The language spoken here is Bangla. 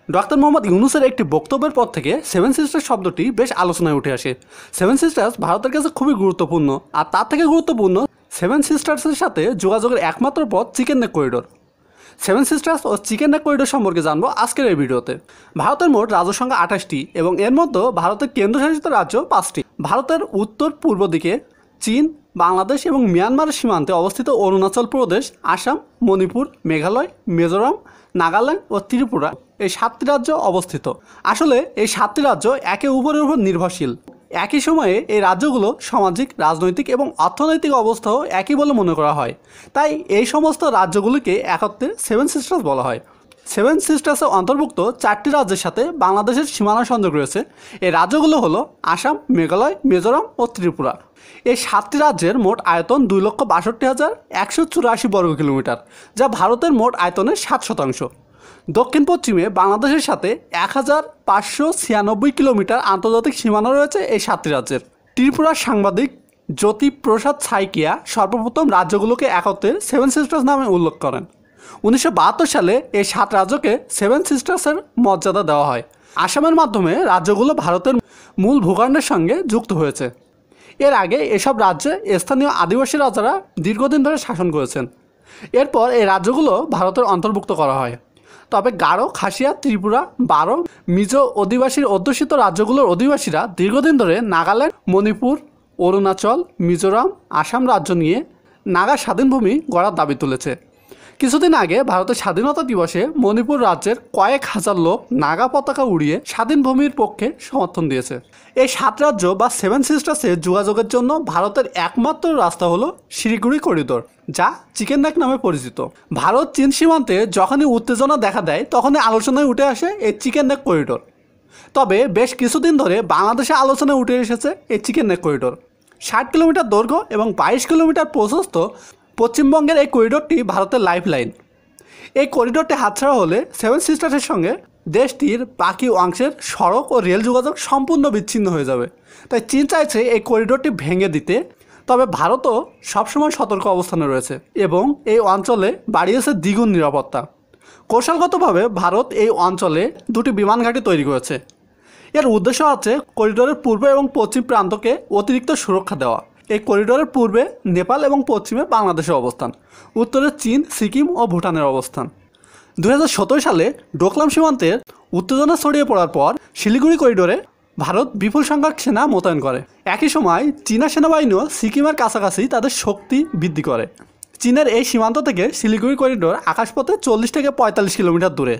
ডক্টর মোহাম্মদ ইউনূসের একটি বক্তব্যের পর থেকে সেভেন সিস্টার্স শব্দটি বেশ আলোচনায় উঠে আসে। সেভেন সিস্টার্স ভারতের কাছে খুবই গুরুত্বপূর্ণ, আর তার থেকে গুরুত্বপূর্ণ সেভেন সিস্টার্সের সাথে যোগাযোগের একমাত্র পথ chicken neck corridor. Seven sisters ও চিকেন নেক করিডোর সম্পর্কে জানবো আজকের এই ভিডিওতে। ভারতের মোট রাজ্য সংখ্যা 28টি এবং এর মধ্যে ভারতের কেন্দ্রশাসিত রাজ্য 5টি। ভারতের উত্তর পূর্ব দিকে চীন, বাংলাদেশ এবং মিয়ানমারের সীমান্তে অবস্থিত অরুণাচল প্রদেশ, আসাম, মণিপুর, মেঘালয়, মিজোরাম, নাগাল্যান্ড ও ত্রিপুরা এই 7টি রাজ্য অবস্থিত। আসলে এই 7টি রাজ্য একে অপরের উপর নির্ভরশীল। একই সময়ে এই রাজ্যগুলো সামাজিক, রাজনৈতিক এবং অর্থনৈতিক অবস্থাও একই বলে মনে করা হয়। তাই এই সমস্ত রাজ্যগুলিকে একত্রে সেভেন সিস্টার্স বলা হয়। সেভেন সিস্টার্সের অন্তর্ভুক্ত 4টি রাজ্যের সাথে বাংলাদেশের সীমানা সংযোগ রয়েছে। এই রাজ্যগুলো হলো আসাম, মেঘালয়, মিজোরাম ও ত্রিপুরা। এই 7টি রাজ্যের মোট আয়তন 2,62,184 বর্গ কিলোমিটার, যা ভারতের মোট আয়তনের 7%। দক্ষিণ পশ্চিমে বাংলাদেশের সাথে 1,596 কিলোমিটার আন্তর্জাতিক সীমানা রয়েছে এই 7টি রাজ্যের। ত্রিপুরার সাংবাদিক জ্যোতি প্রসাদ সাইকিয়া সর্বপ্রথম রাজ্যগুলোকে একত্রে সেভেন সিস্টার্স নামে উল্লেখ করেন। 1972 সালে এই 7 রাজ্যকে সেভেন সিস্টার্সের মর্যাদা দেওয়া হয়। আসামের মাধ্যমে রাজ্যগুলো ভারতের মূল ভূখণ্ডের সঙ্গে যুক্ত হয়েছে। এর আগে এসব রাজ্যে স্থানীয় আদিবাসী রাজারা দীর্ঘদিন ধরে শাসন করেছেন। এরপর এই রাজ্যগুলো ভারতের অন্তর্ভুক্ত করা হয়। তবে গারো, খাসিয়া, ত্রিপুরা, বারো, মিজো অধিবাসীর অধ্যুষিত রাজ্যগুলোর অধিবাসীরা দীর্ঘদিন ধরে নাগাল্যান্ড, মণিপুর, অরুণাচল, মিজোরাম, আসাম রাজ্য নিয়ে নাগা স্বাধীনভূমি গড়ার দাবি তুলেছে। কিছুদিন আগে ভারতের স্বাধীনতা দিবসে মণিপুর রাজ্যের কয়েক হাজার লোক নাগা পতাকা উড়িয়ে স্বাধীন ভূমির পক্ষে সমর্থন দিয়েছে। এই 7 রাজ্য বা সেভেন সিস্টার্সে যোগাযোগের জন্য ভারতের একমাত্র রাস্তা হলো শিলিগুড়ি করিডোর, যা চিকেন নেক নামে পরিচিত। ভারত চীন সীমান্তে যখনই উত্তেজনা দেখা দেয় তখনই আলোচনায় উঠে আসে এই চিকেন নেক করিডোর। তবে বেশ কিছুদিন ধরে বাংলাদেশে আলোচনায় উঠে এসেছে এই চিকেন নেক করিডোর। 60 কিলোমিটার দৈর্ঘ্য এবং 22 কিলোমিটার প্রশস্ত পশ্চিমবঙ্গের এই করিডোরটি ভারতের লাইফ লাইন। এই করিডোরটি হাতছাড়া হলে সেভেন সিস্টার্সের সঙ্গে দেশটির বাকি অংশের সড়ক ও রেল যোগাযোগ সম্পূর্ণ বিচ্ছিন্ন হয়ে যাবে। তাই চীন চাইছে এই করিডোরটি ভেঙে দিতে। তবে ভারতও সবসময় সতর্ক অবস্থানে রয়েছে এবং এই অঞ্চলে বাড়িয়েছে দ্বিগুণ নিরাপত্তা। কৌশলগতভাবে ভারত এই অঞ্চলে 2টি বিমান ঘাঁটি তৈরি করেছে। এর উদ্দেশ্য আছে করিডোরের পূর্ব এবং পশ্চিম প্রান্তকে অতিরিক্ত সুরক্ষা দেওয়া। এই করিডোরের পূর্বে নেপাল এবং পশ্চিমে বাংলাদেশের অবস্থান, উত্তরে চীন, সিকিম ও ভুটানের অবস্থান। 2017 সালে ডোকলাম সীমান্তের উত্তেজনা ছড়িয়ে পড়ার পর শিলিগুড়ি করিডোরে ভারত বিপুল সংখ্যক সেনা মোতায়েন করে। একই সময় চীনা সেনাবাহিনীও সিকিমের কাছাকাছি তাদের শক্তি বৃদ্ধি করে। চীনের এই সীমান্ত থেকে শিলিগুড়ি করিডোর আকাশপথে 40 থেকে 45 কিলোমিটার দূরে।